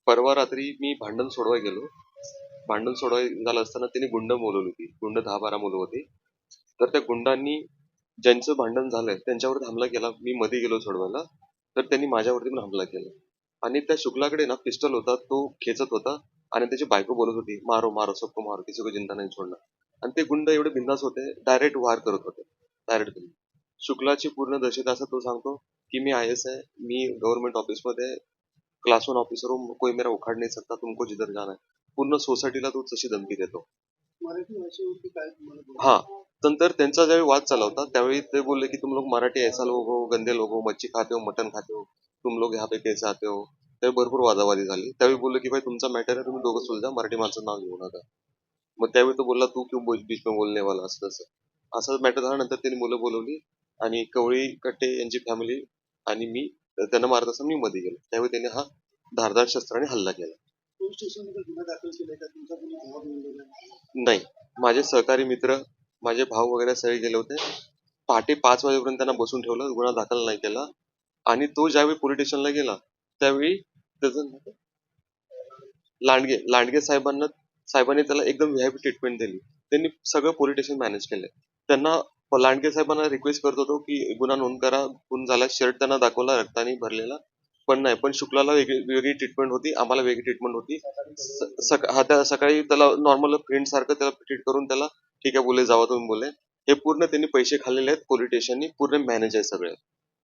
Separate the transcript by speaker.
Speaker 1: परवा रात्री मी भांडण सोडवाय गेलो. भांडण सोडवाय झालं असताना त्यांनी गुंड बोलवली होती. गुंड 10-12 मुलं होती. तर त्या गुंडांनी ज्यांचं भांडण झालंय त्यांच्यावरती हमला केला. मी मध्ये गेलो सोडवायला. तर त्यांनी माझ्यावरती पण हमला केला. आणि त्या शुक्लाकडे ना पिस्टल होता. तो खेचत होता आणि त्याची बायको बोलत होती, "मारो, मारो, सबको मारो, किसी को जिंदा नहीं छोडना." आणि ते गुंड एवढे बिंदास होते, डायरेक्ट वार करत होते. डायरेक्ट. शुक्लाची पूर्ण दहशत असं तो सांगतो, की मी आय-एस आहे, मी गव्हर्नमेंट ऑफिसमध्ये क्लास 1 ऑफिसर हूँ, कोई मेरा उखाड़ नहीं सकता, तुमको जिधर जाना है. पूर्ण सोसायटीला तो तशी धमकी देतो. हा. नंतर त्यांचा ज्यावेळी वाद चालला होता त्यावेळी ते बोलले की तुम लोग मराठी ऐसा लोग हो, गंदे लोग हो, मच्छी खाते हो, मटन खाते हो, तुम लोग यहाँ पे कैसे आते हो. त्यावेळी भरपूर वादावादी झाली. त्यावेळी बोलले की भाई तुमचा मॅटर आहे, तुम्ही दोघं सुलझा, मराठी माणसं नाव घेऊ नका. मग त्यावेळी तो बोलला तू क्यों बीच में बोलने वाला, असं तसं. असं मॅटर झाल्यानंतर त्यांनी मुलं बोलवली आणि कवळी कट्टे यांची फॅमिली आणि मी त्यांना मारत असताना मी मध्ये गेलो. त्यावेळी त्यांनी हा धारदार शस्त्राने हल्ला केला. नाही, माझे सहकारी मित्र, माझे भाऊ वगैरे सगळे गेले होते. पहाटे 5 वाजेपर्यंत त्यांना बसून ठेवलं, गुन्हा दाखल नाही केला. आणि तो ज्यावेळी पोलीस स्टेशनला गेला त्यावेळी त्याचं लांडगे साहेबांनी त्याला एकदम व्हीआयपी ट्रीटमेंट दिली. त्यांनी सगळं पोलीस स्टेशन मॅनेज केलंय. त्यांना लांडगे साहेबांना रिक्वेस्ट करत होतो की गुन्हा नोंद करा. खून झाला, शर्ट त्यांना दाखवला रक्ताने भरलेला. पण नाही, पण शुक्लाला वेगळी ट्रीटमेंट होती, आम्हाला वेगळी ट्रीटमेंट होती. त्या सकाळी त्याला नॉर्मल फ्रेंड सारखं त्याला ट्रीट करून त्याला ठीक आहे बोलले, जावा तुम्ही बोलले. हे पूर्ण त्यांनी पैसे खाल्लेले आहेत पोलीस स्टेशननी, पूर्ण मॅनेज आहे सगळे.